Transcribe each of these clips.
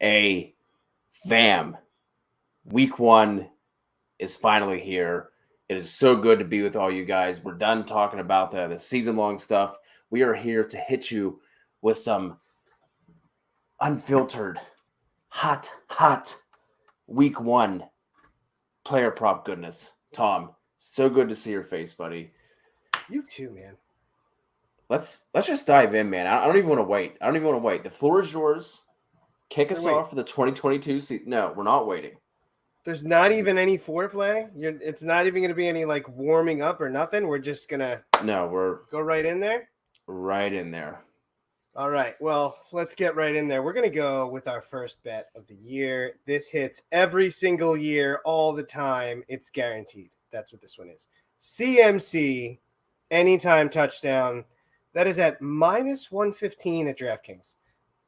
A fam. Week 1 is finally here. It is so good to be with all you guys. We're done talking about the season-long stuff. We are here to hit you with some unfiltered, hot Week 1 player prop goodness. Tom, so good to see your face, buddy. You too, man. Let's just dive in, man. I don't even want to wait. The floor is yours. Kick us off for the 2022 season. No, we're not waiting. There's not even any foreplay. It's not even going to be any like warming up or nothing. We're just gonna go right in there. Right in there. All right. Well, let's get right in there. We're going to go with our first bet of the year. This hits every single year, all the time. It's guaranteed. That's what this one is. CMC, anytime touchdown. That is at minus 115 at DraftKings.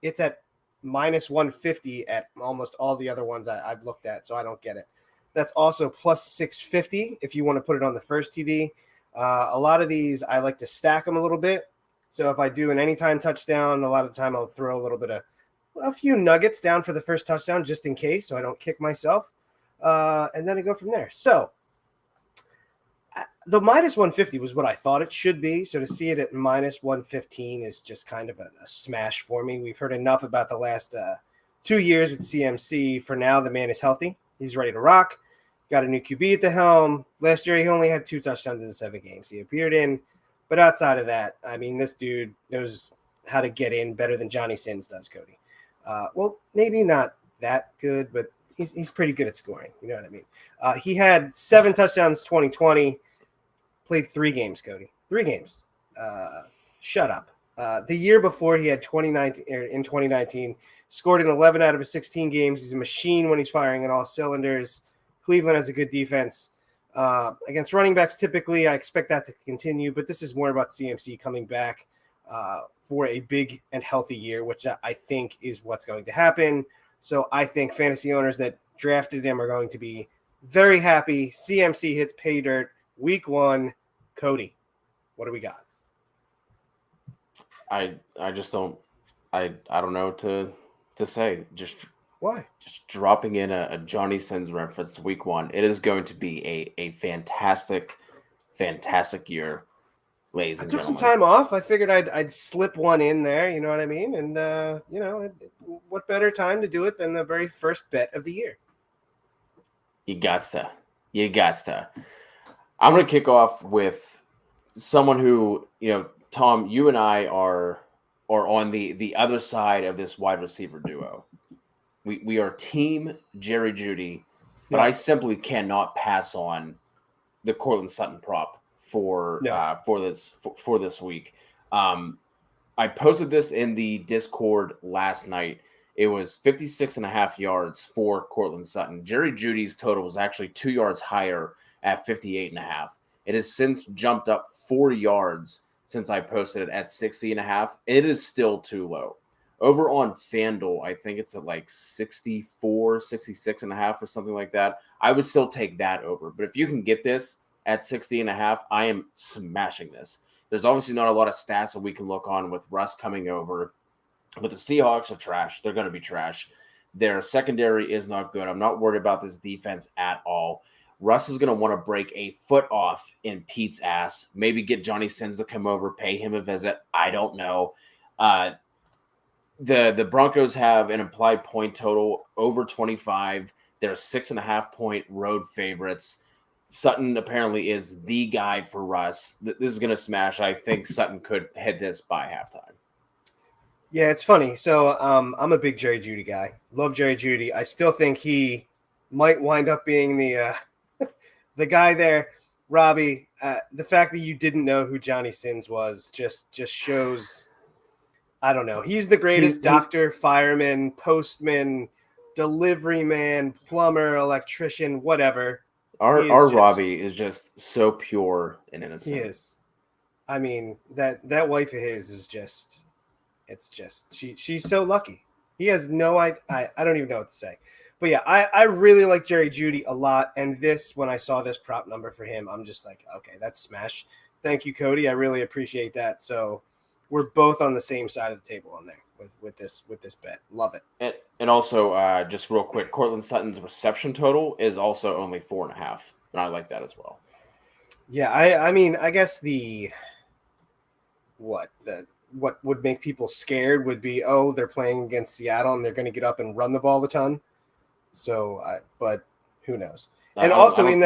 It's at minus 150 at almost all the other ones I've looked at, so I don't get it. That's also plus 650 if you want to put it on the first TD. A lot of these, I like to stack them a little bit. So if I do an anytime touchdown, a lot of the time I'll throw a few nuggets down for the first touchdown just in case so I don't kick myself. And then I go from there. So the minus 150 was what I thought it should be. So to see it at minus 115 is just kind of a smash for me. We've heard enough about the last 2 years with CMC. For now, the man is healthy. He's ready to rock. Got a new QB at the helm. Last year, he only had 2 touchdowns in 7 games. He appeared in. But outside of that, I mean, this dude knows how to get in better than Johnny Sins does, Cody. Well, maybe not that good, but he's pretty good at scoring. You know what I mean? He had 7 touchdowns 2020. Played 3 games, Cody. 3 games. Shut up. The year before, he had 2019, scored in 11 out of his 16 games. He's a machine when he's firing on all cylinders. Cleveland has a good defense. Against running backs, typically, I expect that to continue, but this is more about CMC coming back for a big and healthy year, which I think is what's going to happen. So I think fantasy owners that drafted him are going to be very happy. CMC hits pay dirt. Week 1, Cody, what do we got? I just don't know to say. Just why? Just dropping in a Johnny Sins reference week 1. It is going to be a fantastic year, ladies and gentlemen. I took some time off. I figured I'd slip one in there. You know what I mean? And what better time to do it than the very first bet of the year? You got to. I'm going to kick off with someone who, Tom, you and I are on the other side of this wide receiver duo. We are team Jerry Jeudy, but I simply cannot pass on the Courtland Sutton prop for this week. I posted this in the Discord last night. It was 56.5 yards for Courtland Sutton. Jerry Jeudy's total was actually 2 yards higher at 58.5. It has since jumped up 4 yards since I posted it at 60.5. It is still too low. Over on FanDuel, I think it's at like 64, 66.5 or something like that. I would still take that over. But if you can get this at 60.5, I am smashing this. There's obviously not a lot of stats that we can look on with Russ coming over. But the Seahawks are trash. They're going to be trash. Their secondary is not good. I'm not worried about this defense at all. Russ is going to want to break a foot off in Pete's ass. Maybe get Johnny Sins to come over, pay him a visit. I don't know. The Broncos have an implied point total over 25. They're 6.5 point road favorites. Sutton apparently is the guy for Russ. This is going to smash. I think Sutton could hit this by halftime. Yeah, it's funny. So I'm a big Jerry Jeudy guy. Love Jerry Jeudy. I still think he might wind up being the guy there. Robbie, the fact that you didn't know who Johnny Sins was just shows, I don't know. He's the greatest doctor, fireman, postman, delivery man, plumber, electrician, whatever. Our Robbie is just so pure and innocent. He is. I mean, that wife of his is just, it's just, she's so lucky. He has no idea. I don't even know what to say. But yeah, I really like Jerry Jeudy a lot. And when I saw this prop number for him, I'm just like, okay, that's smash. Thank you, Cody. I really appreciate that. So we're both on the same side of the table on there with this bet. Love it. And also, just real quick, Cortland Sutton's reception total is also only 4.5, and I like that as well. Yeah, I mean, I guess what would make people scared would be, they're playing against Seattle and they're going to get up and run the ball a ton. So, but who knows? And also I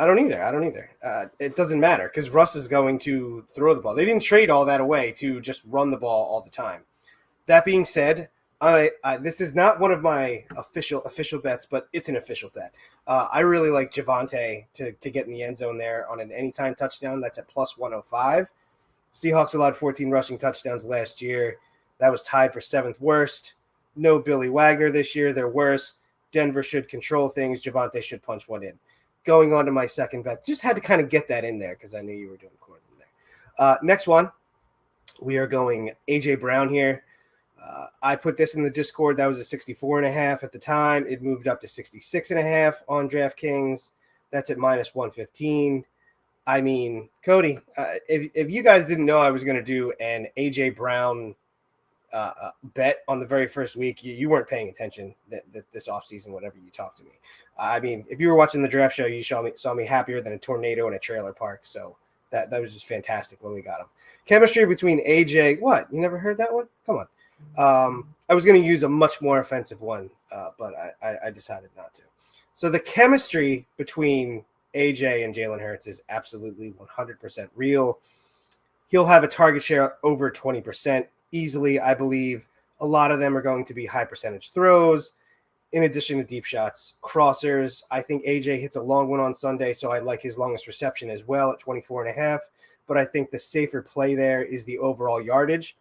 don't either. It doesn't matter because Russ is going to throw the ball. They didn't trade all that away to just run the ball all the time. That being said, this is not one of my official bets, but it's an official bet. I really like Javonte to get in the end zone there on an anytime touchdown. That's at plus 105. Seahawks allowed 14 rushing touchdowns last year. That was tied for 7th worst. No Billy Wagner this year. They're worse. Denver should control things. Javonte should punch one in. Going on to my second bet. Just had to kind of get that in there because I knew you were doing Cortland there. Next one. We are going A.J. Brown here. I put this in the Discord. That was a 64.5 at the time. It moved up to 66.5 on DraftKings. That's at minus 115. I mean, Cody, if you guys didn't know I was going to do an A.J. Brown bet on the very first week, you weren't paying attention this offseason whenever you talked to me. I mean, if you were watching the draft show, you saw me happier than a tornado in a trailer park. So that was just fantastic when we got him. Chemistry between AJ. What? You never heard that one? Come on. I was going to use a much more offensive one, but I decided not to. So the chemistry between AJ and Jalen Hurts is absolutely 100% real. He'll have a target share over 20% easily, I believe. A lot of them are going to be high percentage throws, in addition to deep shots, crossers. I think AJ hits a long one on Sunday, so I like his longest reception as well at 24.5. But I think the safer play there is the overall yardage.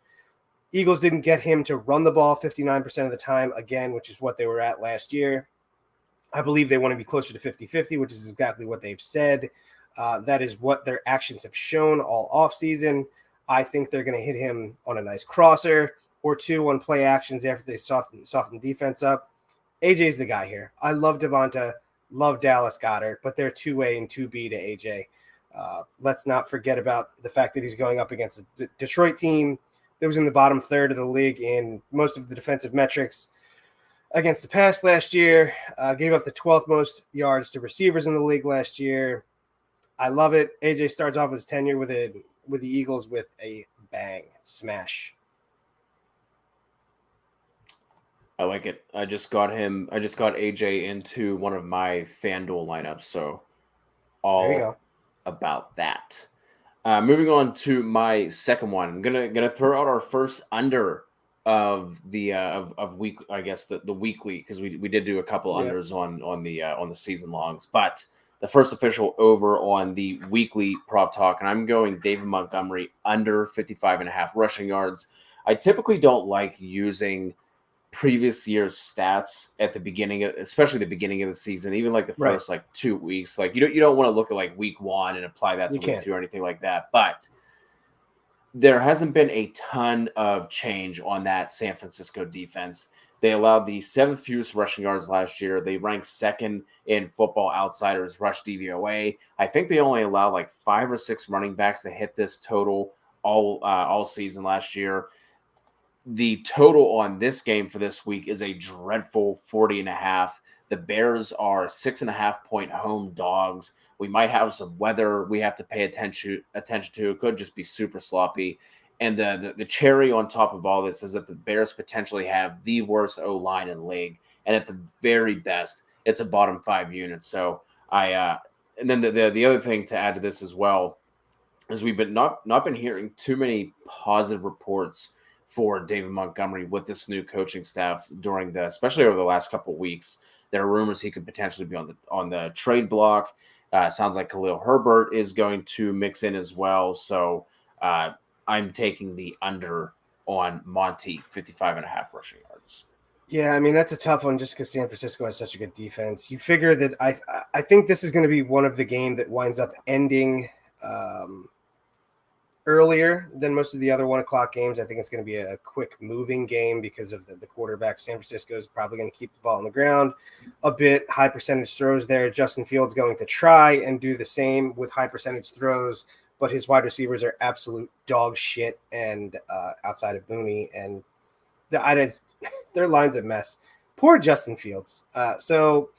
Eagles didn't get him to run the ball 59% of the time, again, which is what they were at last year. I believe they want to be closer to 50-50, which is exactly what they've said. That is what their actions have shown all offseason. I think they're going to hit him on a nice crosser or two on play actions after they soften defense up. AJ's the guy here. I love Devonta, love Dallas Goedert, but they're 2A and 2B to AJ. Let's not forget about the fact that he's going up against a Detroit team that was in the bottom third of the league in most of the defensive metrics against the pass last year. Gave up the 12th most yards to receivers in the league last year. I love it. AJ starts off his tenure with the Eagles with a bang smash. I like it. I just got AJ into one of my FanDuel lineups, so all about that. Moving on to my second one, I'm gonna throw out our first under of the of week, I guess the weekly, because we did do a couple unders on the season longs, but the first official over on the weekly prop talk, and I'm going David Montgomery under 55.5 rushing yards. I typically don't like using previous year's stats at the beginning, especially the beginning of the season, even like the first 2 weeks. Like you don't want to look at like week 1 and apply that to week 2 or anything like that. But there hasn't been a ton of change on that San Francisco defense. They allowed the 7th fewest rushing yards last year. They ranked 2nd in Football Outsiders rush DVOA. I think they only allowed like 5 or 6 running backs to hit this total all season last year. The total on this game for this week is a dreadful 40.5. The Bears are 6.5-point home dogs. We might have some weather we have to pay attention to. It could just be super sloppy. And the cherry on top of all this is that the Bears potentially have the worst O-line in the league. And at the very best, it's a bottom 5 unit. So and then the other thing to add to this as well is we've been not been hearing too many positive reports for David Montgomery with this new coaching staff especially over the last couple of weeks. There are rumors he could potentially be on the trade block. Sounds like Khalil Herbert is going to mix in as well. So I'm taking the under on Monty, 55.5 rushing yards. Yeah, I mean, that's a tough one just because San Francisco has such a good defense. You figure that I think this is going to be one of the game that winds up ending earlier than most of the other 1 o'clock games. I think it's going to be a quick moving game because of the quarterback. San Francisco is probably going to keep the ball on the ground a bit. High percentage throws there. Justin Fields going to try and do the same with high percentage throws but his wide receivers are absolute dog shit. And outside of Mooney and their line's a mess. Poor Justin Fields. So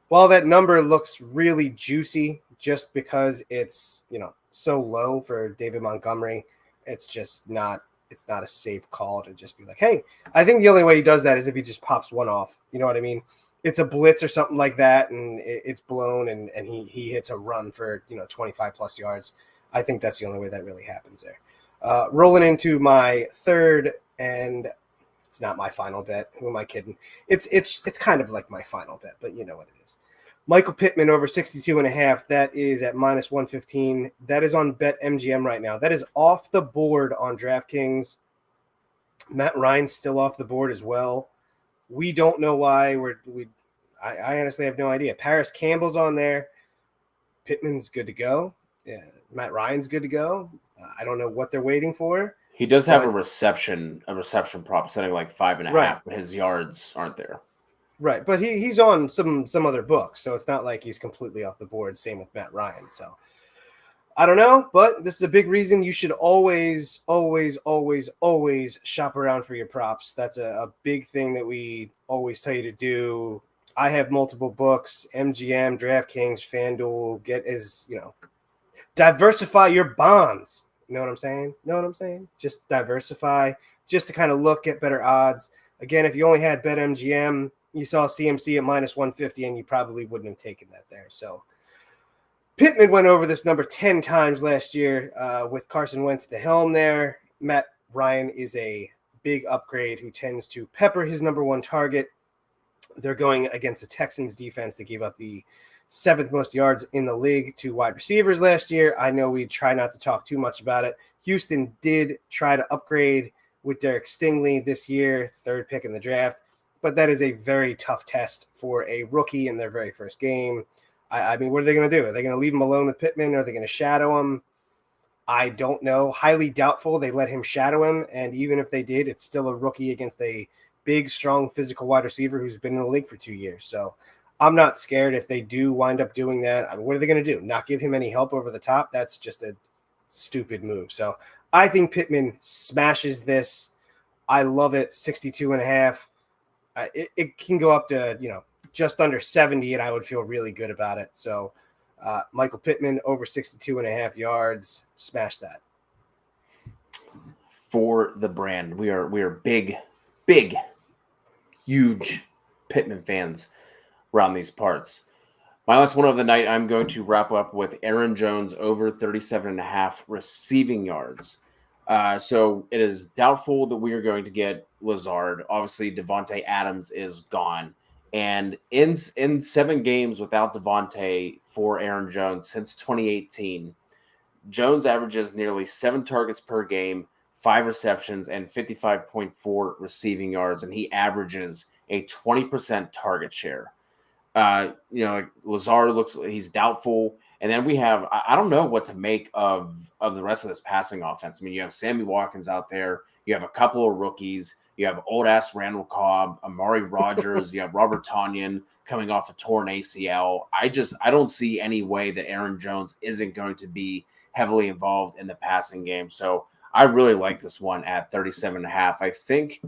while that number looks really juicy, just because it's so low for David Montgomery, it's just not. It's not a safe call to just be like, hey, I think the only way he does that is if he just pops one off. You know what I mean? It's a blitz or something like that, and it's blown, and he hits a run for 25 plus yards. I think that's the only way that really happens there. Rolling into my third, and it's not my final bet. Who am I kidding? It's kind of like my final bet, but you know what it is. Michael Pittman over 62.5. That is at minus 115. That is on BetMGM right now. That is off the board on DraftKings. Matt Ryan's still off the board as well. We don't know why. I honestly have no idea. Paris Campbell's on there. Pittman's good to go. Yeah, Matt Ryan's good to go. I don't know what they're waiting for. He does have a reception prop setting like 5.5, right, but his yards aren't there. Right, but he's on some other books, so it's not like he's completely off the board. Same with Matt Ryan. So I don't know, but this is a big reason you should always shop around for your props. That's a big thing that we always tell you to do. I have multiple books: MGM, DraftKings, FanDuel. Diversify your bonds. You know what I'm saying? Just diversify, just to kind of get better odds. Again, if you only had BetMGM, you saw CMC at minus 150, and you probably wouldn't have taken that there. So Pittman went over this number 10 times last year with Carson Wentz at the helm there. Matt Ryan is a big upgrade who tends to pepper his number one target. They're going against the Texans defense that gave up the 7th most yards in the league to wide receivers last year. I know we try not to talk too much about it. Houston did try to upgrade with Derek Stingley this year, 3rd pick in the draft. But that is a very tough test for a rookie in their very first game. I mean, what are they going to do? Are they going to leave him alone with Pittman? Are they going to shadow him? I don't know. Highly doubtful they let him shadow him. And even if they did, it's still a rookie against a big, strong, physical wide receiver who's been in the league for 2 years. So I'm not scared if they do wind up doing that. I mean, what are they going to do? Not give him any help over the top? That's just a stupid move. So I think Pittman smashes this. I love it. 62.5. It can go up to, just under 70, and I would feel really good about it. So Michael Pittman over 62.5 yards. Smash that. For the brand. We are big, huge Pittman fans around these parts. My last one of the night, I'm going to wrap up with Aaron Jones over 37.5 receiving yards. So it is doubtful that we are going to get Lazard. Obviously, Devontae Adams is gone. And in 7 games without Devontae for Aaron Jones since 2018, Jones averages nearly 7 targets per game, 5 receptions, and 55.4 receiving yards, and he averages a 20% target share. Lazard looks like he's doubtful. And then we have, I don't know what to make of the rest of this passing offense. I mean, you have Sami Watkins out there. You have a couple of rookies. You have old-ass Randall Cobb, Amari Rodgers. You have Robert Tonyan coming off a torn ACL. I don't see any way that Aaron Jones isn't going to be heavily involved in the passing game. So I really like this one at 37.5. I think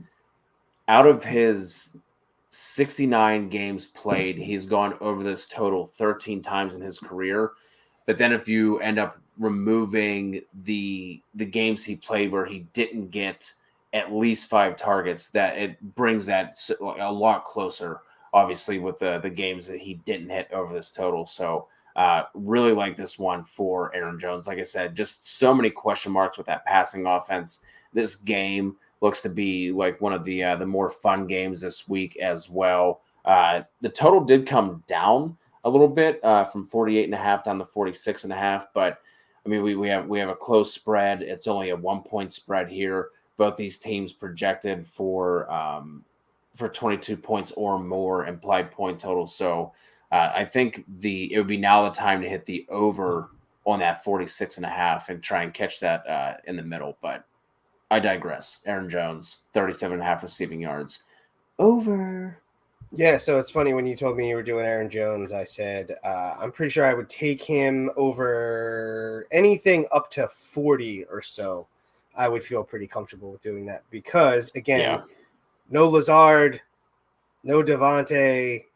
out of his 69 games played, he's gone over this total 13 times in his career. But then if you end up removing the games he played where he didn't get at least 5 targets, that it brings that a lot closer, obviously, with the games that he didn't hit over this total. So really like this one for Aaron Jones. Like I said, just so many question marks with that passing offense. This game looks to be like one of the more fun games this week as well. The total did come down a little bit from 48.5 down to 46.5, but I mean we have a close spread. It's only a 1-point spread here. Both these teams projected for 22 points or more implied point total. So I think it would be now the time to hit the over on that 46.5 and try and catch that in the middle, but I digress. Aaron Jones, 37.5 receiving yards. Over. Yeah, so it's funny when you told me you were doing Aaron Jones, I said, I'm pretty sure I would take him over anything up to 40 or so. I would feel pretty comfortable with doing that because, again, Yeah. no Lazard, no Devontae.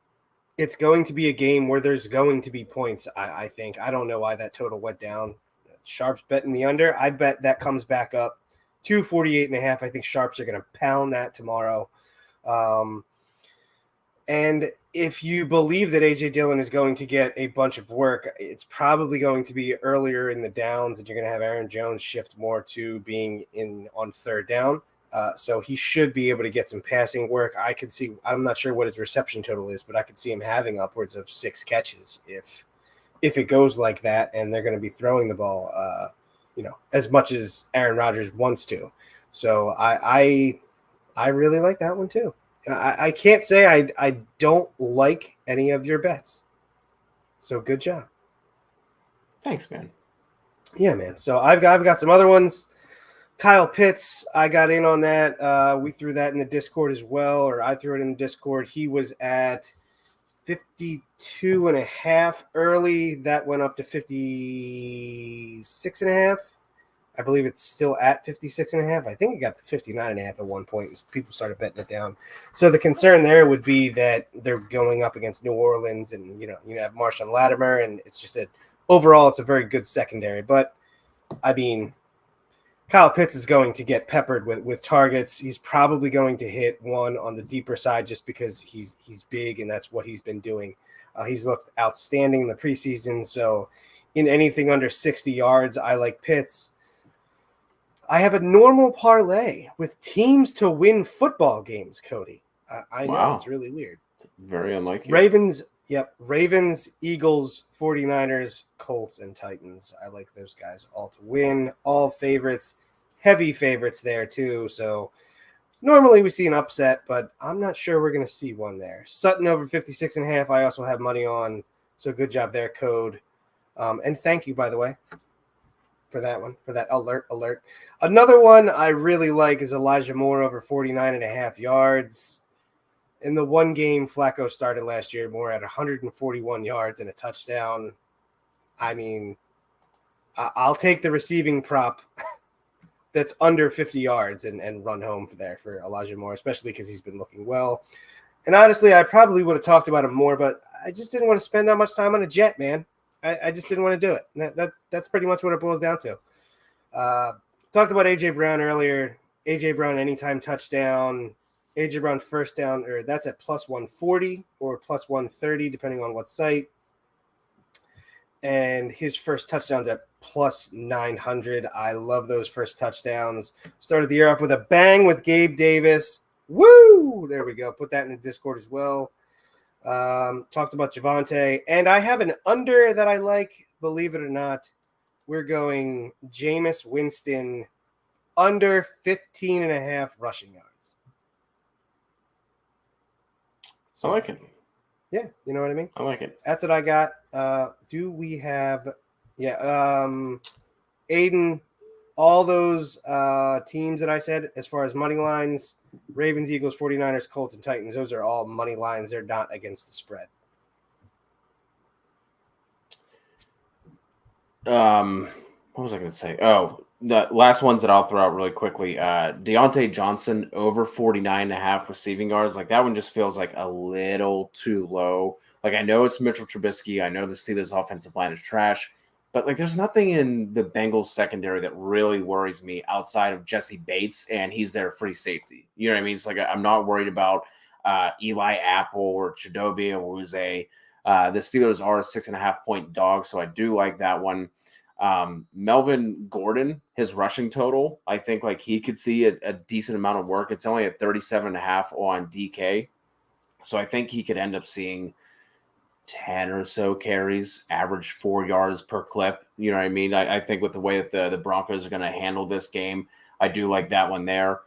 It's going to be a game where there's going to be points, I think. I don't know why that total went down. Sharps betting the under. I bet that comes back up to 48.5. I think Sharps are going to pound that tomorrow. And if you believe that A.J. Dillon is going to get a bunch of work, it's probably going to be earlier in the downs, and you're going to have Aaron Jones shift more to being in on third down. So he should be able to get some passing work. I could see, I'm not sure what his reception total is, but I could see him having upwards of 6 catches if it goes like that, and they're going to be throwing the ball, as much as Aaron Rodgers wants to. So I really like that one too. I can't say I don't like any of your bets. So good job. Thanks, man. Yeah, man. So I've got some other ones. Kyle Pitts, I got in on that. We threw that in the Discord as well, or I threw it in the Discord. He was at 52.5 early. That went up to 56.5. I believe it's still at 56.5. I think it got to 59.5 at one point. People started betting it down. So the concern there would be that they're going up against New Orleans, and you have Marshawn Lattimore, and it's just that overall it's a very good secondary. But I mean, Kyle Pitts is going to get peppered with targets. He's probably going to hit one on the deeper side just because he's big, and that's what he's been doing. He's looked outstanding in the preseason. So in anything under 60 yards, I like Pitts. I have a normal parlay with teams to win football games, Cody. I know it's really weird. Very unlike you. Ravens, Eagles, 49ers, Colts, and Titans. I like those guys all to win. All favorites, heavy favorites there too. So normally we see an upset, but I'm not sure we're going to see one there. Sutton over 56.5. I also have money on. So good job there, Code. And thank you, by the way, for that one, for that alert. Another one I really like is Elijah Moore over 49.5 yards. In the one game Flacco started last year, Moore had 141 yards and a touchdown. I mean, I'll take the receiving prop that's under 50 yards and run home for Elijah Moore, especially because he's been looking well. And honestly, I probably would have talked about him more, but I just didn't want to spend that much time on a jet, man. I just didn't want to do it. That's pretty much what it boils down to. Talked about A.J. Brown earlier. A.J. Brown anytime touchdown. A.J. Brown first down, or that's at plus 140 or plus 130, depending on what site. And his first touchdown's at plus 900. I love those first touchdowns. Started the year off with a bang with Gabe Davis. Woo! There we go. Put that in the Discord as well. Talked about Javonte. And I have an under that I like, believe it or not. We're going Jameis Winston under 15.5 rushing yards. So, I like it. Yeah, you know what I mean? I like it. That's what I got. Do we have Aiden, all those teams that I said as far as money lines, Ravens, Eagles, 49ers, Colts, and Titans, those are all money lines. They're not against the spread. What was I going to say? Oh, the last ones that I'll throw out really quickly. Deontay Johnson over 49.5 receiving yards. Like that one just feels like a little too low. Like I know it's Mitchell Trubisky. I know the Steelers offensive line is trash, but like there's nothing in the Bengals secondary that really worries me outside of Jesse Bates, and he's their free safety. You know what I mean? It's like I'm not worried about Eli Apple or Chidobe Awuzie. The Steelers are a 6.5-point dog, so I do like that one. Melvin Gordon, his rushing total, I think like he could see a decent amount of work. It's only at 37.5 on DK. So I think he could end up seeing 10 or so carries, average 4 yards per clip. You know what I mean? I think with the way that the Broncos are going to handle this game, I do like that one there.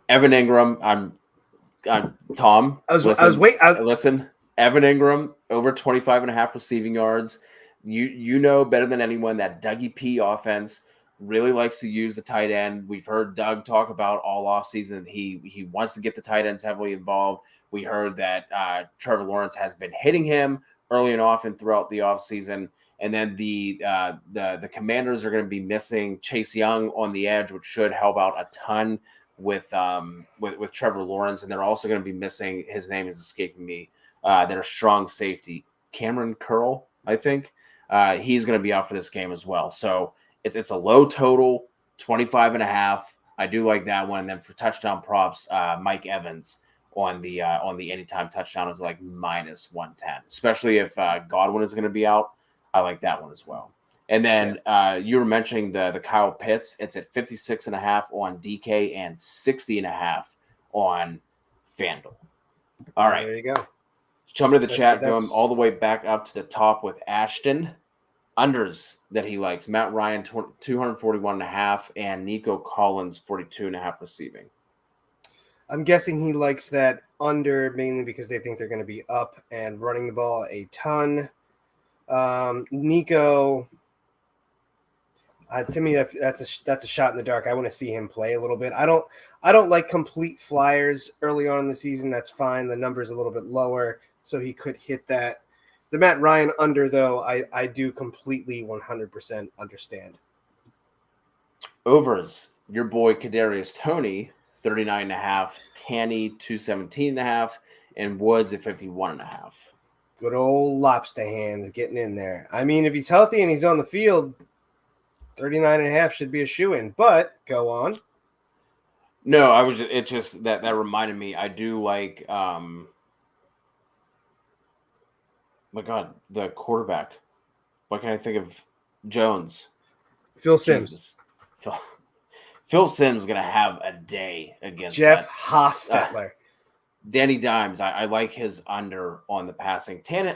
Evan Ingram, I'm Tom. Listen, Evan Ingram over 25.5 receiving yards. You know better than anyone that Dougie P offense really likes to use the tight end. We've heard Doug talk about all offseason. He wants to get the tight ends heavily involved. We heard that Trevor Lawrence has been hitting him early and often throughout the offseason. And then the Commanders are going to be missing Chase Young on the edge, which should help out a ton with Trevor Lawrence. And they're also going to be missing, his name is escaping me, their strong safety, Cameron Curl, I think. He's going to be out for this game as well. So it's a low total, 25.5. I do like that one. And then for touchdown props, Mike Evans on the anytime touchdown is like minus 110, especially if Godwin is going to be out. I like that one as well. And then you were mentioning the Kyle Pitts. It's at 56.5 on DK and 60.5 on FanDuel. All right. There you go. Jump into the chat, going all the way back up to the top with Ashton. Unders that he likes. Matt Ryan, 241.5, and Nico Collins, 42.5 receiving. I'm guessing he likes that under mainly because they think they're going to be up and running the ball a ton. Nico, to me, that's a shot in the dark. I want to see him play a little bit. I don't like complete flyers early on in the season. That's fine. The number's a little bit lower, so he could hit that. The Matt Ryan under, though, I do completely 100% understand. Overs, your boy Kadarius Toney, 39.5, Tanny, 217.5, and Woods at 51.5. Good old lobster hands getting in there. I mean, if he's healthy and he's on the field, 39.5 should be a shoo-in, but go on. No, it just that reminded me. I do like, my God, the quarterback. Why can't I think of Jones? Phil Simms. Phil Simms going to have a day against Jeff Hostetler. Danny Dimes, I like his under on the passing. Tannen,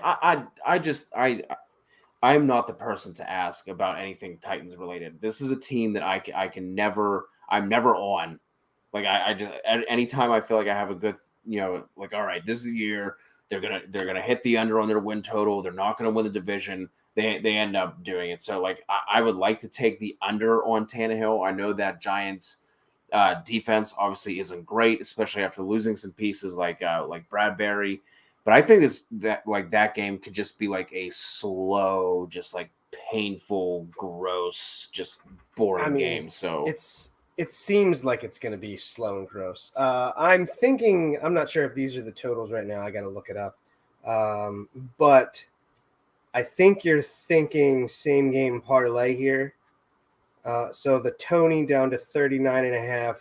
I'm not the person to ask about anything Titans related. This is a team that I'm never on. Like I just anytime I feel like I have a good, like, all right, this is the year they're gonna hit the under on their win total. They're not gonna win the division. They end up doing it. So like I would like to take the under on Tannehill. I know that Giants defense obviously isn't great, especially after losing some pieces like Bradbury. But I think that game could just be like a slow, just like painful, gross, just boring game. So it seems like it's going to be slow and gross. I'm not sure if these are the totals right now. I got to look it up. But I think you're thinking same game parlay here. So the Toney down to 39.5.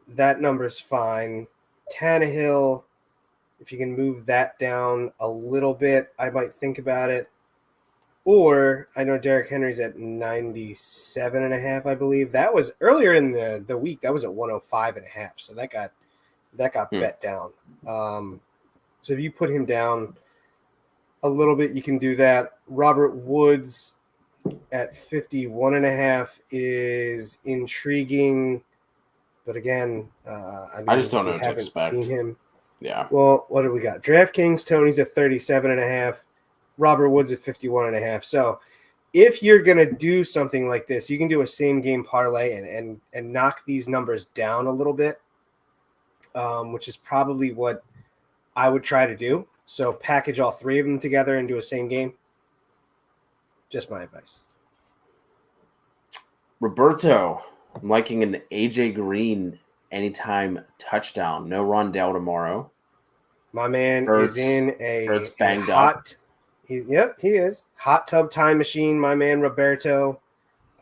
That number's fine. Tannehill, if you can move that down a little bit, I might think about it. Or I know Derrick Henry's at 97.5, I believe. That was earlier in the week. That was at 105.5. So that got bet down. So if you put him down a little bit, you can do that. Robert Woods at 51.5 is intriguing, but again, I just don't know. Haven't seen him. Yeah. Well, what do we got? DraftKings, Toney's at 37.5. Robert Woods at 51.5. So if you're going to do something like this, you can do a same game parlay and knock these numbers down a little bit, which is probably what I would try to do. So package all three of them together and do a same game. Just my advice. Roberto, I'm liking an AJ Green anytime touchdown. No Rondell tomorrow. My man is in a banged hot up. He is. Hot tub time machine, my man Roberto.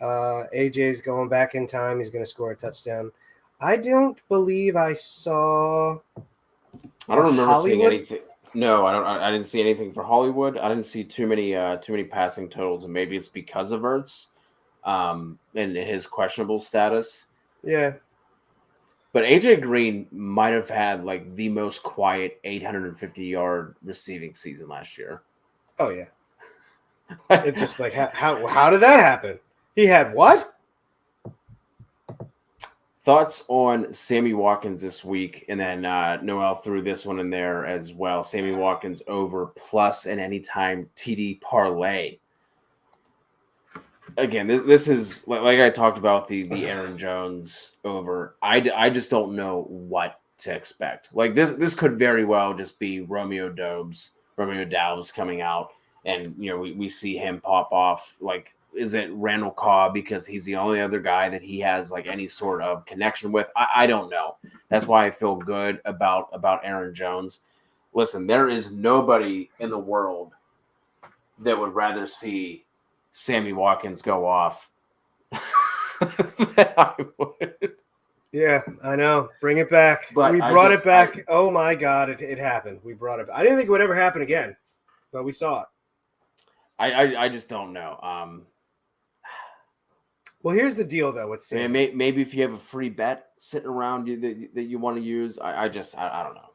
AJ's going back in time. He's going to score a touchdown. I don't believe I saw. I don't remember seeing anything. No, I didn't see anything for Hollywood. I didn't see too many passing totals, and maybe it's because of Ertz, and his questionable status. Yeah. But AJ Green might have had like the most quiet 850-yard receiving season last year. Oh yeah. It's just like how did that happen? He had what? Thoughts on Sami Watkins this week, and then Noel threw this one in there as well. Sami Watkins over plus an anytime TD parlay. again, this is like I talked about the Aaron Jones over. I just don't know what to expect. Like this could very well just be Romeo Doubs coming out, and we see him pop off. Like, is it Randall Cobb because he's the only other guy that he has like any sort of connection with? I don't know. That's why I feel good about Aaron Jones. Listen, there is nobody in the world that would rather see Sami Watkins go off than I would. Yeah, I know. Bring it back. But we brought it back. Oh my God, it happened. We brought it back. I didn't think it would ever happen again, but we saw it. I just don't know. Well, here's the deal, though, with Sami. Maybe if you have a free bet sitting around that you want to use, I don't know.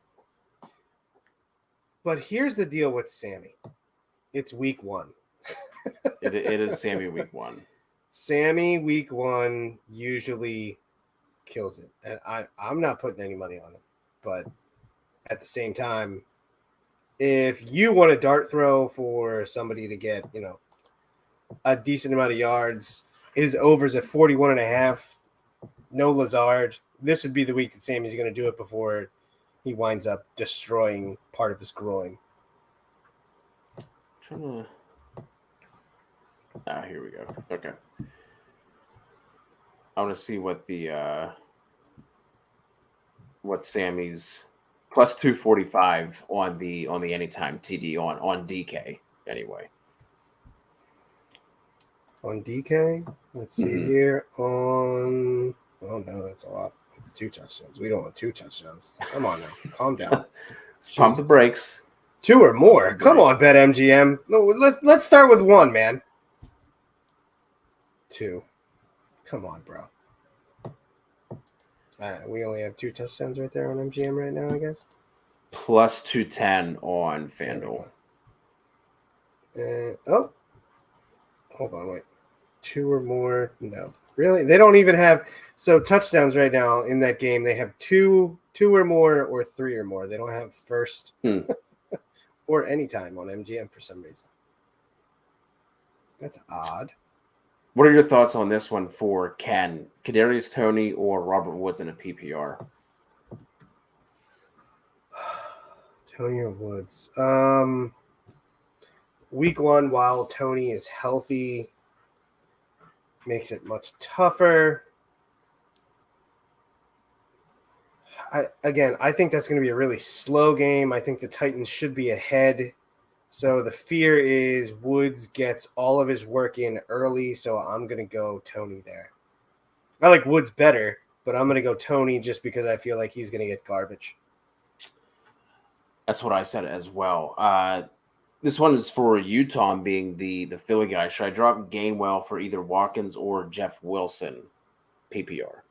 But here's the deal with Sami. It's week 1. It is Sami week 1. Sami week 1 usually kills it. And I'm not putting any money on him. But at the same time, if you want a dart throw for somebody to get, a decent amount of yards, his over's at 41.5. No Lazard. This would be the week that Sami's going to do it before he winds up destroying part of his groin. Here we go. Okay. I want to see what what Sami's plus 245 on the anytime TD on DK anyway. On DK, let's see here. Oh no, that's a lot. It's 2 touchdowns. We don't want 2 touchdowns. Come on now, calm down. Pump the brakes. 2 or more. Come on, BetMGM. No, let's start with 1, man. 2. Come on, bro. We only have 2 touchdowns right there on MGM right now, I guess. Plus 210 on FanDuel. Hold on, wait. 2 or more? No. Really? They don't even have touchdowns right now in that game. They have 2 or more or 3 or more. They don't have first or anytime on MGM for some reason. That's odd. What are your thoughts on this one for Ken? Kadarius Toney or Robert Woods in a PPR? Toney or Woods? Week 1, while Toney is healthy, makes it much tougher. I think that's going to be a really slow game. I think the Titans should be ahead. So the fear is Woods gets all of his work in early, so I'm going to go Toney there. I like Woods better, but I'm going to go Toney just because I feel like he's going to get garbage. That's what I said as well. This one is for you, Tom, being the Philly guy. Should I drop Gainwell for either Watkins or Jeff Wilson PPR?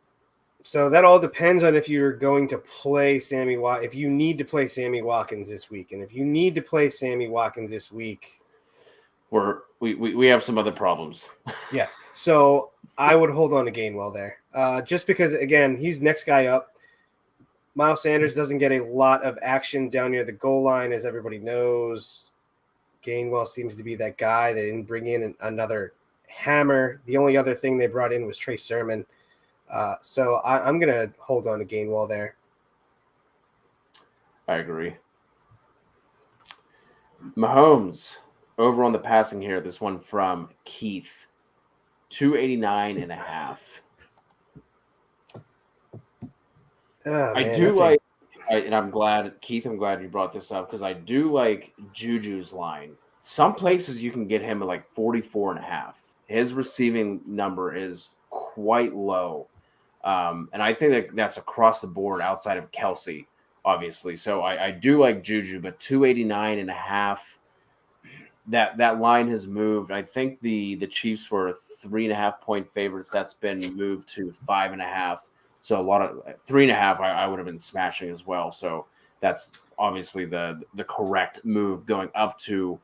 So that all depends on if you're going to play if you need to play Sami Watkins this week. And if you need to play Sami Watkins this week, we have some other problems. Yeah. So I would hold on to Gainwell there. Just because, again, he's next guy up. Miles Sanders doesn't get a lot of action down near the goal line, as everybody knows. Gainwell seems to be that guy. They didn't bring in another hammer. The only other thing they brought in was Trey Sermon. So I'm going to hold on to Gainwell there. I agree. Mahomes, over on the passing here, this one from Keith, 289.5. And I'm glad, Keith, I'm glad you brought this up because I do like Juju's line. Some places you can get him at like 44.5. His receiving number is quite low. And I think that's across the board outside of Kelsey, obviously. So I do like Juju, but 289.5, that line has moved. I think the Chiefs were 3.5 point favorites. That's been moved to 5.5. So a lot of 3.5, I would have been smashing as well. So that's obviously the correct move going up to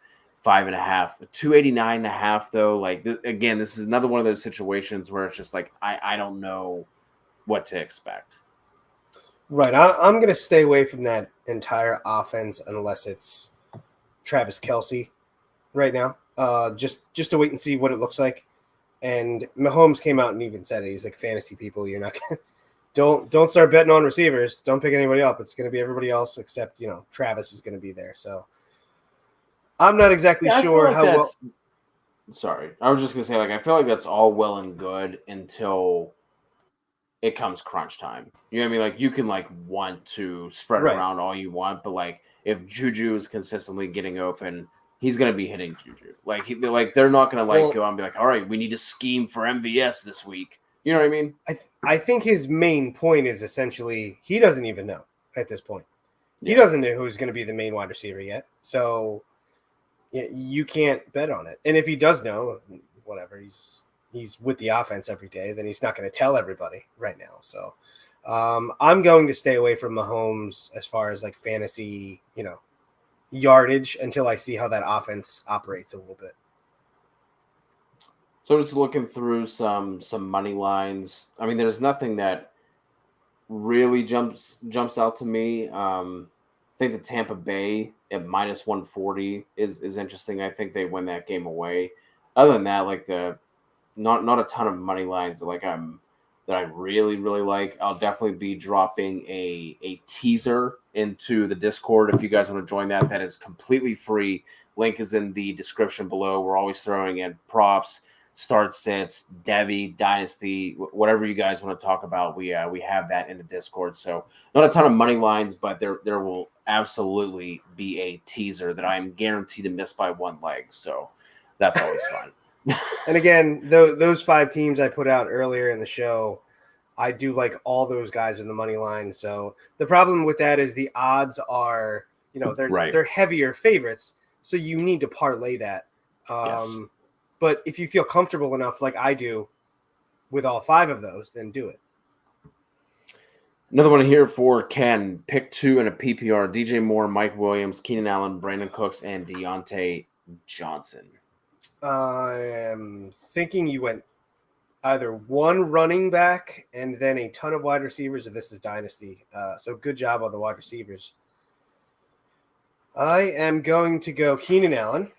5.5. 289.5 though, like again, this is another one of those situations where it's just like I don't know what to expect. Right. I'm going to stay away from that entire offense unless it's Travis Kelce right now. Just to wait and see what it looks like. And Mahomes came out and even said it. He's like, fantasy people, you're not gonna don't start betting on receivers. Don't pick anybody up. It's going to be everybody else except, Travis is going to be there. So I'm not exactly sure how well. Sorry. I was just going to say, I feel like that's all well and good until it comes crunch time. You know what I mean? You can, want to spread around all you want, but, if Juju is consistently getting open, he's going to be hitting Juju. They're not going to, go and be all right, we need to scheme for MVS this week. You know what I mean? I think his main point is essentially he doesn't even know at this point. He doesn't know who's going to be the main wide receiver yet. So you can't bet on it. And if he does know, whatever, he's with the offense every day, then he's not going to tell everybody right now. So I'm going to stay away from Mahomes as far as fantasy, yardage until I see how that offense operates a little bit. So just looking through some money lines. I mean, there's nothing that really jumps out to me. I think the Tampa Bay at minus 140 is interesting. I think they win that game away. Other than that, the not a ton of money lines that I really, really like. I'll definitely be dropping a teaser into the Discord if you guys want to join that. That is completely free. Link is in the description below. We're always throwing in props, start sits, Devy, Dynasty, whatever you guys want to talk about. We have that in the Discord. So not a ton of money lines, but there will absolutely be a teaser that I'm guaranteed to miss by one leg. So that's always fun. And again, those 5 teams I put out earlier in the show, I do like all those guys in the money line. So the problem with that is the odds are, they're heavier favorites. So you need to parlay that. Yes. But if you feel comfortable enough, like I do, with all 5 of those, then do it. Another one here for Ken. Pick 2 in a PPR. DJ Moore, Mike Williams, Keenan Allen, Brandon Cooks, and Deontay Johnson. I am thinking you went either one running back and then a ton of wide receivers, or this is Dynasty. So good job on the wide receivers. I am going to go Keenan Allen.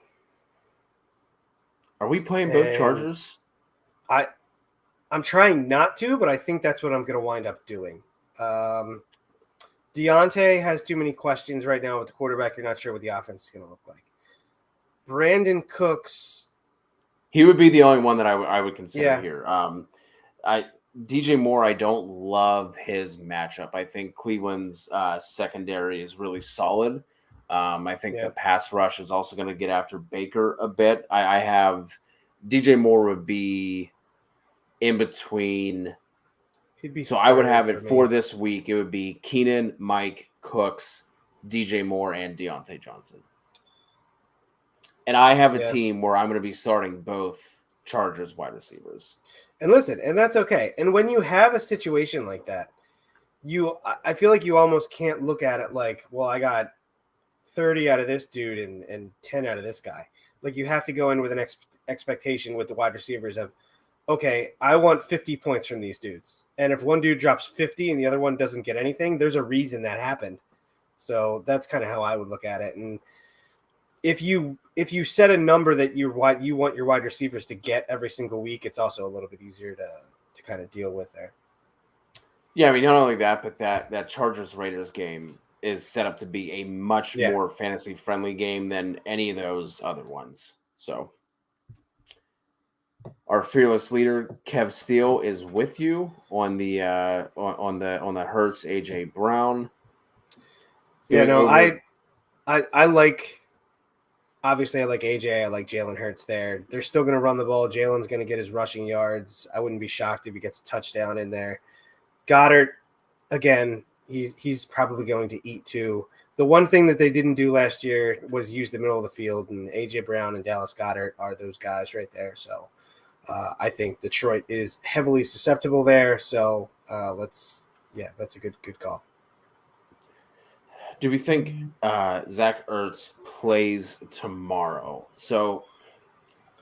Are we playing both Chargers? I'm trying not to, but I think that's what I'm going to wind up doing. Deontay has too many questions right now with the quarterback. You're not sure what the offense is going to look like. Brandon Cooks. He would be the only one that I would consider here. DJ Moore, I don't love his matchup. I think Cleveland's secondary is really solid. I think the pass rush is also going to get after Baker a bit. I have DJ Moore would be in between. So I would have it for this week. It would be Keenan, Mike, Cooks, DJ Moore, and Deontay Johnson. And I have a team where I'm going to be starting both Chargers wide receivers. And listen, and that's okay. And when you have a situation like that, I feel like you almost can't look at it like, well, I got 30 out of this dude and 10 out of this guy. You have to go in with an expectation with the wide receivers of, okay, I want 50 points from these dudes. And if one dude drops 50 and the other one doesn't get anything, there's a reason that happened. So that's kind of how I would look at it. And if you set a number that you want your wide receivers to get every single week, it's also a little bit easier to kind of deal with there. Yeah, I mean, not only that, but that Chargers-Raiders game is set up to be a much more fantasy-friendly game than any of those other ones. So our fearless leader, Kev Steele, is with you on the Hurts AJ Brown. Yeah, no, I like. Obviously, I like AJ. I like Jalen Hurts there. They're still going to run the ball. Jalen's going to get his rushing yards. I wouldn't be shocked if he gets a touchdown in there. Goddard, again, he's probably going to eat too. The one thing that they didn't do last year was use the middle of the field, and AJ Brown and Dallas Goedert are those guys right there. So I think Detroit is heavily susceptible there. So that's a good call. Do we think Zach Ertz plays tomorrow? So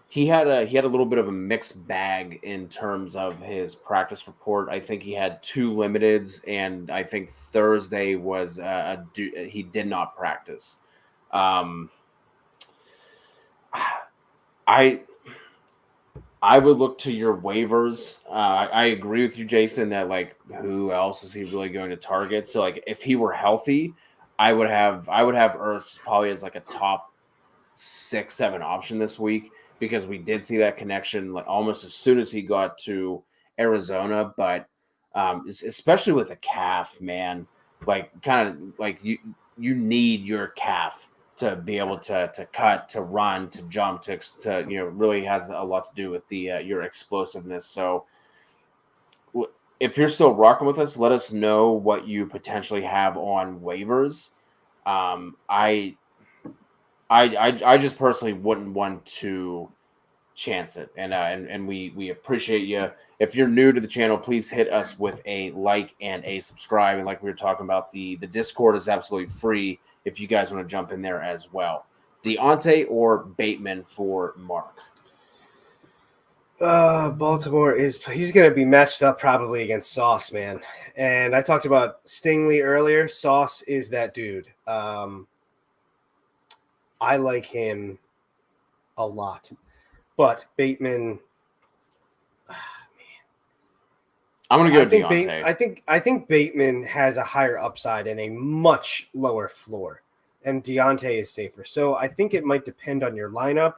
he had a little bit of a mixed bag in terms of his practice report. I think he had 2 limiteds, and I think Thursday was he did not practice. I would look to your waivers. I agree with you, Jason, that like who else is he really going to target? So like if he were healthy, I would have Ertz probably as like a top 6-7 option this week because we did see that connection like almost as soon as he got to Arizona. But especially with a calf, man, like kind of like you need your calf to be able to cut, to run, to jump, to really has a lot to do with the your explosiveness. So if you're still rocking with us, let us know what you potentially have on waivers. I just personally wouldn't want to chance it, and we appreciate you. If you're new to the channel, please hit us with a like and a subscribe. And like we were talking about, the Discord is absolutely free if you guys want to jump in there as well. Deontay or Bateman for Mark? Baltimore he's going to be matched up probably against Sauce, man. And I talked about Stingley earlier. Sauce is that dude. I like him a lot, but Bateman. I'm going to go Deontay. I think Bateman has a higher upside and a much lower floor, and Deontay is safer. So I think it might depend on your lineup.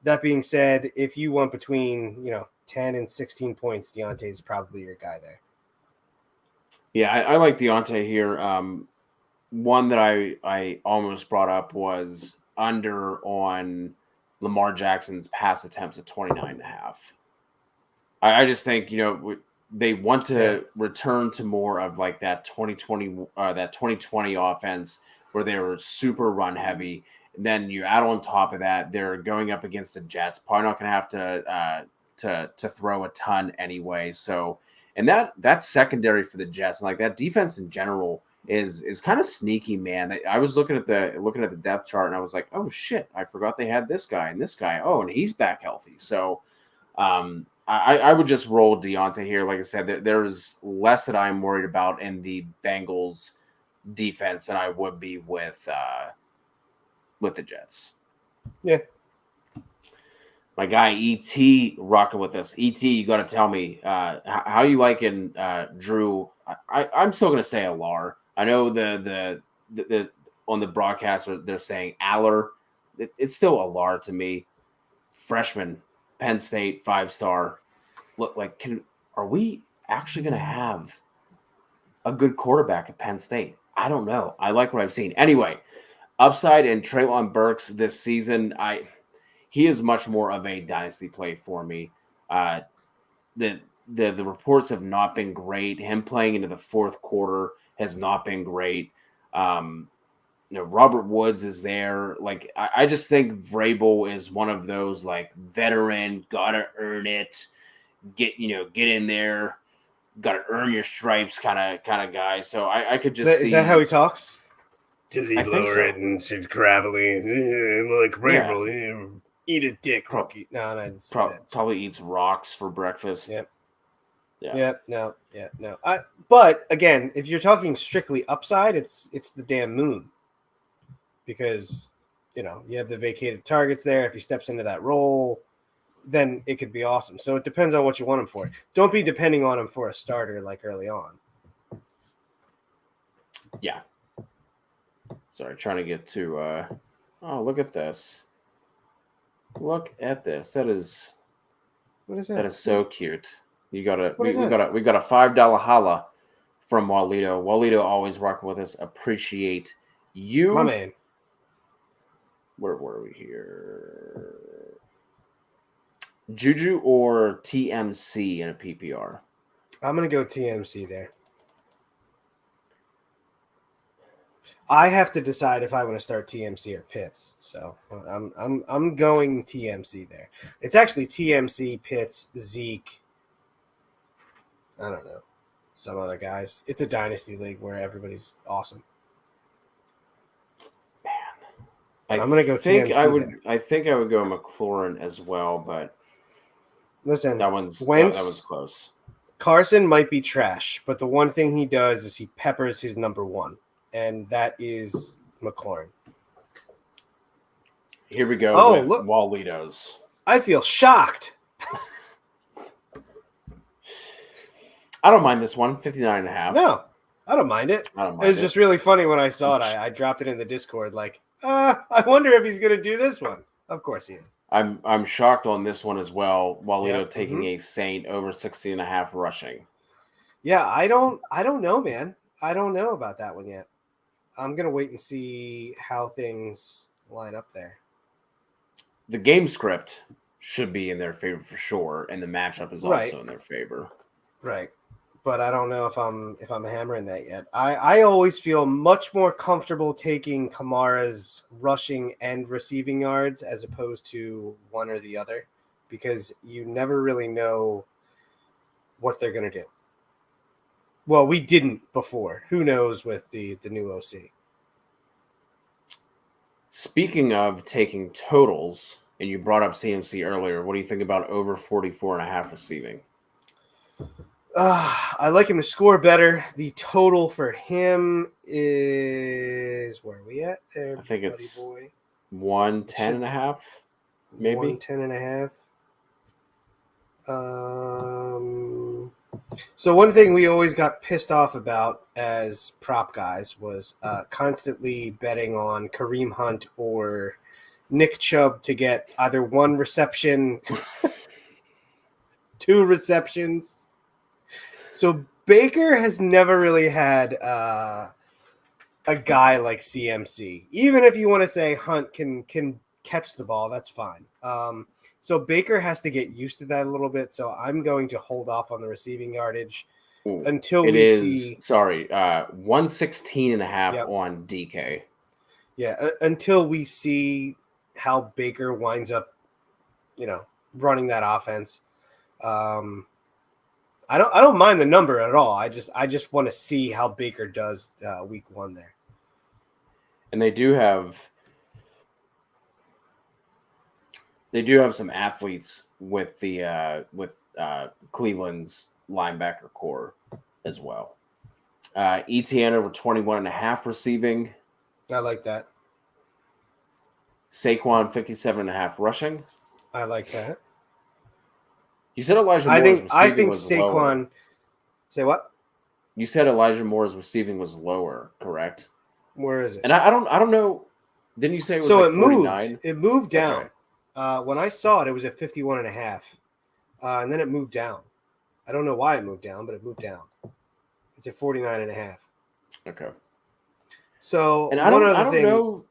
That being said, if you want between 10 and 16 points, Deontay is probably your guy there. Yeah, I like Deontay here. One that I almost brought up was under on Lamar Jackson's pass attempts at 29.5. I just think they want to return to more of like that 2020 offense where they were super run heavy. And then you add on top of that, they're going up against the Jets. Probably not going to have to throw a ton anyway. So, and that's secondary for the Jets. And like that defense in general is kind of sneaky, man. I was looking at the depth chart and I was like, oh shit, I forgot they had this guy and this guy. Oh, and he's back healthy. So, I would just roll Deontay here. Like I said, there's less that I'm worried about in the Bengals defense than I would be with the Jets. Yeah. My guy ET rocking with us. ET, you got to tell me how you liking Drew. I'm still gonna say Alar. I know the on the broadcast they're saying Aller. It's still Alar to me. Freshman, Penn State, 5-star. Look, like, are we actually going to have a good quarterback at Penn State? I don't know. I like what I've seen. Anyway, upside in Treylon Burks this season, he is much more of a dynasty play for me. The reports have not been great. Him playing into the fourth quarter has not been great. Robert Woods is there. Like, I just think Vrabel is one of those like veteran, gotta earn it, get in there, gotta earn your stripes kind of guy. So I could just see. Is that how he talks? Does he lower it and she's gravelly like Vrabel? Yeah. Eat a dick, rookie. No, I didn't say that. Probably eats rocks for breakfast. Yep. Yeah. Yep. No. Yeah. No. But again, if you're talking strictly upside, it's the damn moon. Because, you have the vacated targets there. If he steps into that role, then it could be awesome. So it depends on what you want him for. Don't be depending on him for a starter like early on. Yeah. Sorry, trying to get to oh, look at this. Look at this. That is what is that? That is so cute. We got a $5 holla from Walito. Walito always rocking with us. Appreciate you. My man. Where were we here? Juju or TMC in a PPR? I'm gonna go TMC there. I have to decide if I want to start TMC or Pitts. So I'm going TMC there. It's actually TMC, Pitts, Zeke. I don't know, some other guys. It's a dynasty league where everybody's awesome. I'm gonna go TMC. I think I would go McLaurin as well, but listen, that one's close. Carson might be trash, but the one thing he does is he peppers his number one, and that is McLaurin. Here we go with look. Walitos. I feel shocked. I don't mind this one, 59.5. No, I don't mind it. I don't It mind was just really funny when I saw it. I dropped it in the Discord. Like, I wonder if he's gonna do this one. Of course he is. I'm shocked on this one as well. Walito Yep, taking a Saint over 60.5 rushing. Yeah, I don't know, man. I don't know about that one yet. I'm gonna wait and see how things line up there. The game script should be in their favor for sure, and the matchup is also in their favor. Right. But I don't know if I'm hammering that yet. I always feel much more comfortable taking Kamara's rushing and receiving yards as opposed to one or the other, because you never really know what they're gonna do. Well, we didn't before. Who knows with the new OC? Speaking of taking totals, and you brought up CMC earlier, what do you think about over 44.5 receiving? I like him to score better. The total for him is, where are we at there? I think it's 110.5, maybe 110.5. So one thing we always got pissed off about as prop guys was constantly betting on Kareem Hunt or Nick Chubb to get either one reception, 2 receptions. So Baker has never really had a guy like CMC. Even if you want to say Hunt can catch the ball, that's fine. So Baker has to get used to that a little bit. So I'm going to hold off on the receiving yardage until we see. Sorry, 116.5 Yep. on DK. Yeah, until we see how Baker winds up, running that offense. I don't mind the number at all. I just want to see how Baker does week 1 there. And they do have some athletes with the Cleveland's linebacker core as well. ETN over 21.5 receiving. I like that. Saquon 57.5 rushing. I like that. You said Elijah Moore's receiving I think was Saquon. lower. Say what? You said Elijah Moore's receiving was lower, correct? Where is it? And I don't know. Didn't you say it was so like it 49? moved. It moved down. Okay. When I saw it, it was at 51.5, and then it moved down. I don't know why it moved down, but it moved down. It's at 49.5. Okay. So and I don't know.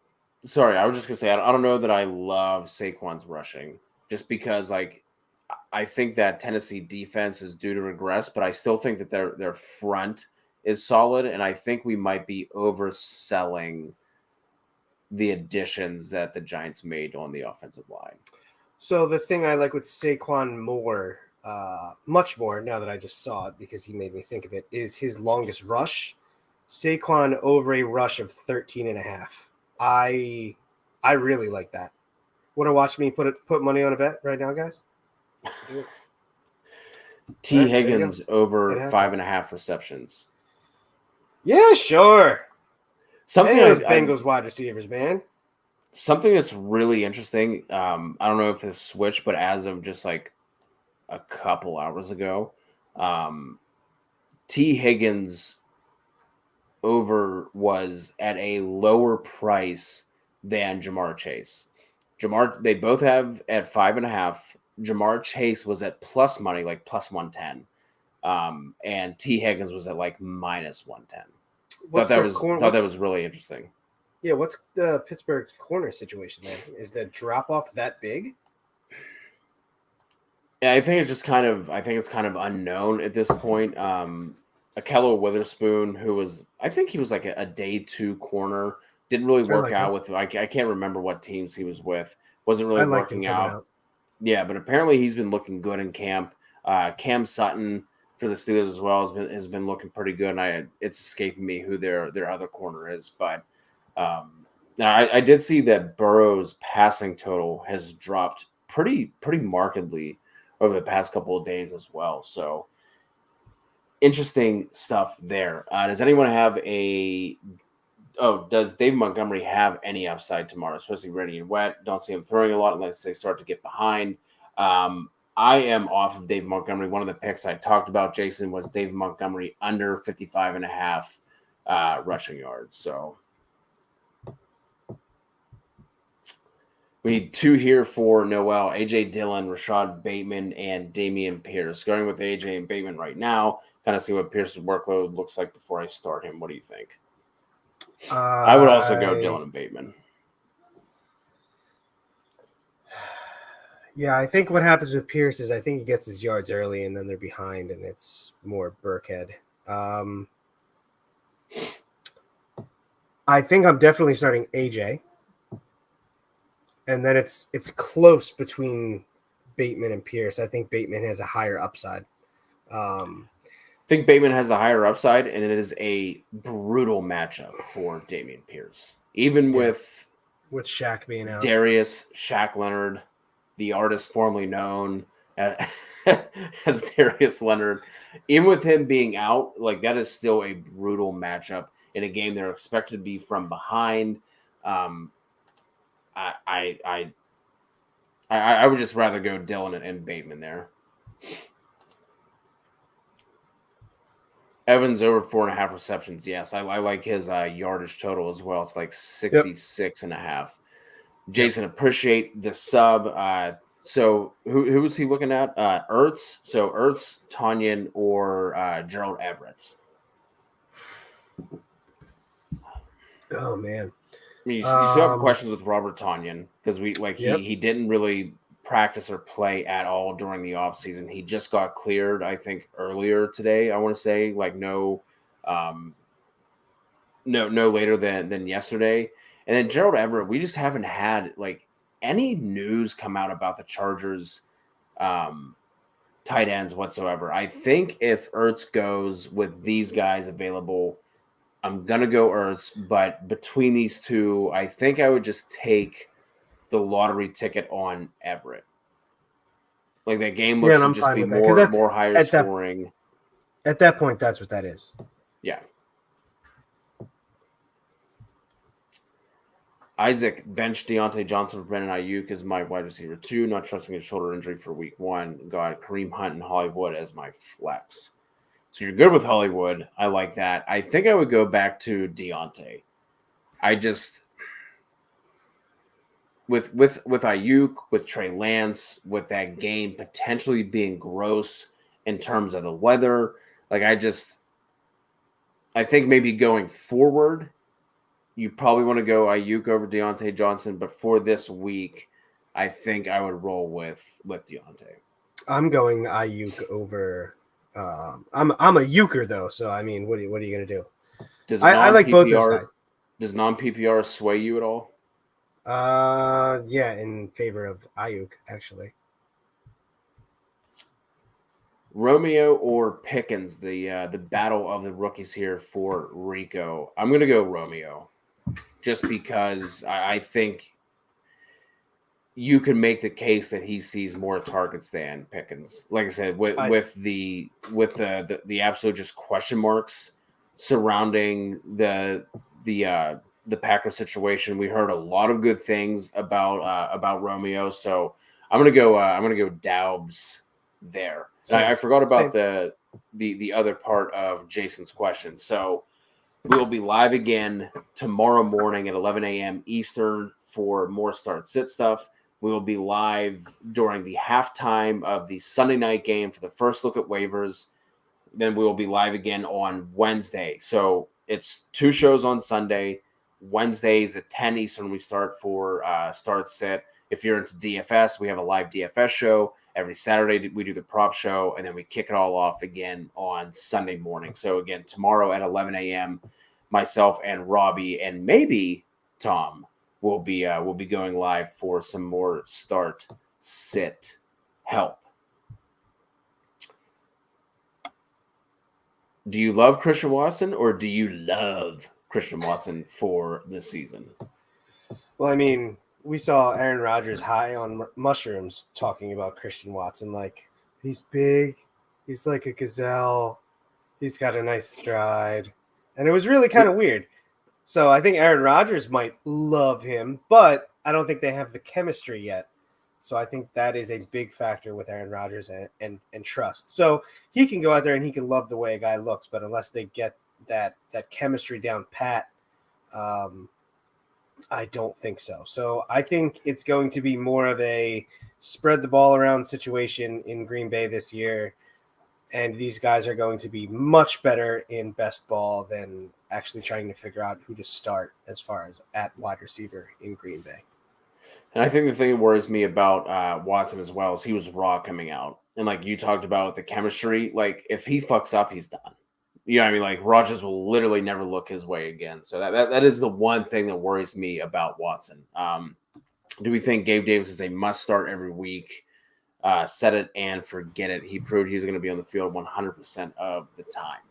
Sorry, I was just gonna say I don't know that I love Saquon's rushing, just because I think that Tennessee defense is due to regress, but I still think that their front is solid, and I think we might be overselling the additions that the Giants made on the offensive line. So the thing I like with Saquon more, much more now that I just saw it because he made me think of it, is his longest rush. Saquon over a rush of 13.5. I really like that. Want to watch me put put money on a bet right now, guys? T. Higgins over 5.5 receptions. Yeah, sure. Something those Bengals wide receivers, man. Something that's really interesting. I don't know if this switched, but as of just like a couple hours ago, T. Higgins over was at a lower price than Jamar Chase. They both have at 5.5. Jamar Chase was at plus money, like plus 110. And T. Higgins was at like minus 110. Thought that was really interesting. Yeah, what's the Pittsburgh corner situation there? Is the drop off that big? Yeah, I think it's kind of unknown at this point. Akello Witherspoon, who was, I think he was like a day 2 corner, didn't really work out with. I can't remember what teams he was with. Wasn't really working out. Yeah, but apparently he's been looking good in camp. Cam Sutton for the Steelers as well has been looking pretty good, and it's escaping me who their other corner is. But I did see that Burrow's passing total has dropped pretty markedly over the past couple of days as well. So interesting stuff there. Does anyone have does David Montgomery have any upside tomorrow, especially ready and wet? Don't see him throwing a lot unless they start to get behind. I am off of Dave Montgomery. One of the picks I talked about, Jason, was Dave Montgomery under 55.5 rushing yards. So we need 2 here for Noel, A.J. Dillon, Rashad Bateman, and Damian Pierce. Going with A.J. and Bateman right now, kind of see what Pierce's workload looks like before I start him. What do you think? I would also go Dillon and Bateman. Yeah, I think what happens with Pierce is I think he gets his yards early and then they're behind and it's more Burkhead. I think I'm definitely starting AJ. And then it's close between Bateman and Pierce. I think Bateman has a higher upside. I think Bateman has a higher upside, and it is a brutal matchup for Damian Pierce. Even with Shaq being out. Darius, Shaq Leonard, the artist formerly known as Darius Leonard, even with him being out, like that is still a brutal matchup in a game they're expected to be from behind. I would just rather go Dillon and Bateman there. Evans over 4.5 receptions. Yes, I like his yardage total as well. It's like 66.5. Jason, appreciate the sub. So who was he looking at? Ertz. So Ertz, Tanyan, or Gerald Everett. Oh man. I mean, you still have questions with Robert Tanyan because he didn't really practice or play at all during the offseason. He just got cleared, I think, earlier today. I want to say no later than yesterday. And then Gerald Everett, we just haven't had any news come out about the Chargers tight ends whatsoever. I think if Ertz goes with these guys available, I'm going to go Ertz, but between these two, I think I would just take the lottery ticket on Everett. Like that game looks to just be more higher scoring. At that point, that's what that is. Yeah. Isaac bench Deontay Johnson for Brandon Ayuk as my wide receiver 2, not trusting his shoulder injury for week 1. Got Kareem Hunt and Hollywood as my flex. So you're good with Hollywood. I like that. I think I would go back to Deontay. I just with Ayuk, with Trey Lance, with that game potentially being gross in terms of the weather, I think maybe going forward, you probably want to go Ayuk over Deontay Johnson, but for this week, I think I would roll with Deontay. I'm going Ayuk over. I'm a Euchre though, so I mean, what are you gonna do? I like both those guys. Does non-PPR sway you at all? Yeah, in favor of Ayuk actually. Romeo or Pickens, the battle of the rookies here for Rico. I'm gonna go Romeo, just because I think you can make the case that he sees more targets than Pickens. Like I said, with the absolute just question marks surrounding the Packers situation, we heard a lot of good things about Romeo. So I'm gonna go Daubs there. And I forgot about the other part of Jason's question. So we will be live again tomorrow morning at 11 a.m. Eastern for more start sit stuff. We will be live during the halftime of the Sunday night game for the first look at waivers. Then we will be live again on Wednesday. So it's 2 shows on Sunday. Wednesdays at 10 Eastern we start for start sit. If you're into DFS, we have a live DFS show. Every Saturday we do the prop show, and then we kick it all off again on Sunday morning. So again, tomorrow at 11 a.m., myself and Robbie and maybe Tom will be going live for some more start sit help. Do you love Christian Watson or do you love Christian Watson for this season? Well, I mean, we saw Aaron Rodgers high on mushrooms talking about Christian Watson. Like, he's big. He's like a gazelle. He's got a nice stride. And it was really kind of weird. So I think Aaron Rodgers might love him, but I don't think they have the chemistry yet. So I think that is a big factor with Aaron Rodgers and trust. So he can go out there and he can love the way a guy looks, but unless they get that chemistry down pat, I don't think so. So I think it's going to be more of a spread the ball around situation in Green Bay this year. And these guys are going to be much better in best ball than actually trying to figure out who to start as far as at wide receiver in Green Bay. And I think the thing that worries me about Watson as well is he was raw coming out. And like you talked about the chemistry, like if he fucks up, he's done. You know what I mean? Like Rodgers will literally never look his way again. So that is the one thing that worries me about Watson. Do we think Gabe Davis is a must start every week? Set it and forget it. He proved he was going to be on the field 100% of the time.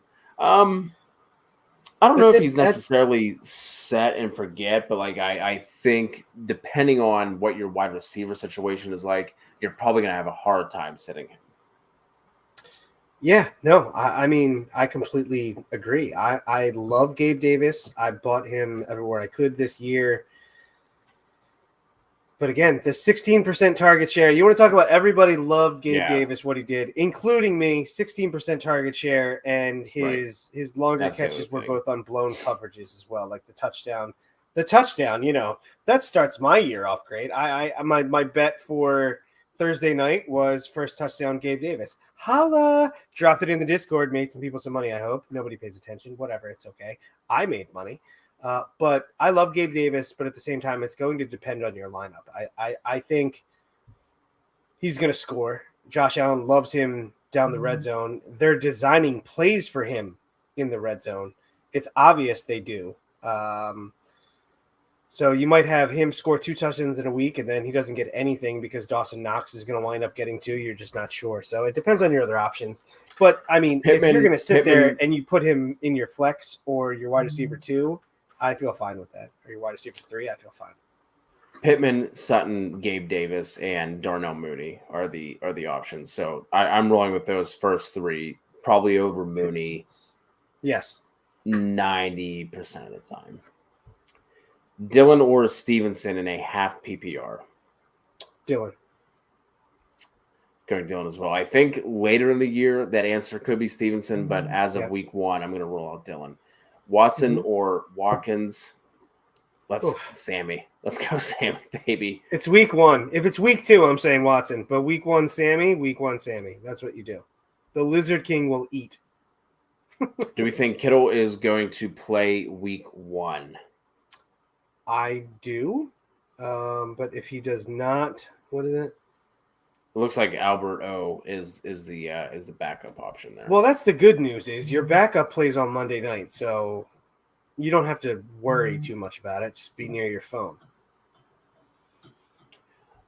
I don't know if he's necessarily set and forget, but like I think depending on what your wide receiver situation is like, you're probably going to have a hard time sitting him. Yeah, no, I mean, I completely agree. I love Gabe Davis. I bought him everywhere I could this year. But again, the 16% target share, you want to talk about everybody loved Gabe Davis, what he did, including me, 16% target share, and his longer catches were both on blown coverages as well, like the touchdown. The touchdown, that starts my year off great. My bet for Thursday night was first touchdown Gabe Davis. Holla! Dropped it in the Discord, made some people some money, I hope. Nobody pays attention. Whatever, it's okay. I made money. But I love Gabe Davis, but at the same time, it's going to depend on your lineup. I think he's going to score. Josh Allen loves him down the red zone. They're designing plays for him in the red zone. It's obvious they do. So you might have him score 2 touchdowns in a week, and then he doesn't get anything because Dawson Knox is going to wind up getting 2. You're just not sure. So it depends on your other options. But, I mean, if you're going to sit there and you put him in your flex or your wide receiver 2, I feel fine with that. Or your wide receiver 3, I feel fine. Pittman, Sutton, Gabe Davis, and Darnell Mooney are the options. So I'm rolling with those first 3, probably over Mooney. Yes. 90% of the time. Dylan or Stevenson in a half PPR? Dylan. Going Dylan as well. I think later in the year that answer could be Stevenson, but as of week 1, I'm going to roll out Dylan. Watson or Watkins? Sammy. Let's go Sammy, baby. It's week 1. If it's week 2, I'm saying Watson. But week 1, Sammy. Week 1, Sammy. That's what you do. The Lizard King will eat. Do we think Kittle is going to play week 1? I do. But if he does not, what is it? It looks like Albert O is the backup option there. Well, that's the good news is your backup plays on Monday night, so you don't have to worry too much about it. Just be near your phone.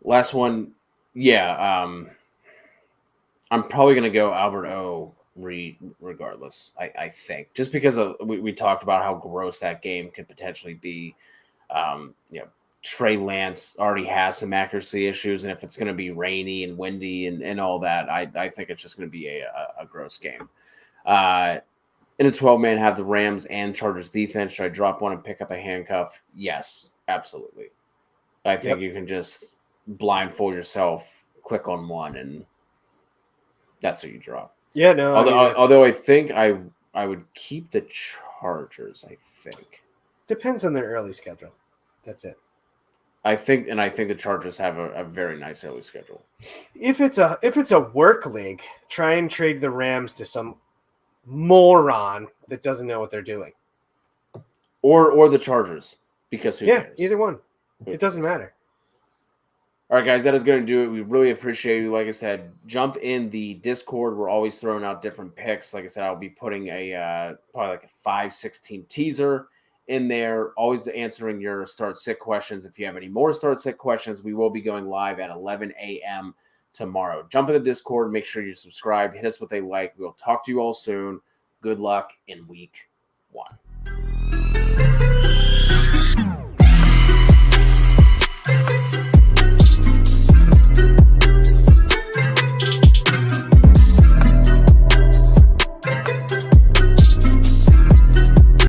Last one, I'm probably going to go Albert O regardless, I think. Just because we talked about how gross that game could potentially be. Trey Lance already has some accuracy issues, and if it's going to be rainy and windy and all that, I think it's just going to be a gross game. In a 12-man, have the Rams and Chargers defense. Should I drop one and pick up a handcuff? Yes, absolutely. I think you can just blindfold yourself, click on one, and that's what you drop. Yeah, no. Although I think I would keep the Chargers, I think. Depends on their early schedule. That's it. I think the Chargers have a very nice early schedule. If it's a work league, try and trade the Rams to some moron that doesn't know what they're doing. Or the Chargers, because who cares? Either one. It doesn't matter. All right, guys, that is going to do it. We really appreciate you. Like I said, jump in the Discord. We're always throwing out different picks. Like I said, I'll be putting probably like a 5-16 teaser in there, always answering your start-sit questions. If you have any more start-sit questions, we will be going live at 11 a.m. tomorrow. Jump in the Discord. Make sure you subscribe. Hit us with a like. We'll talk to you all soon. Good luck in week 1.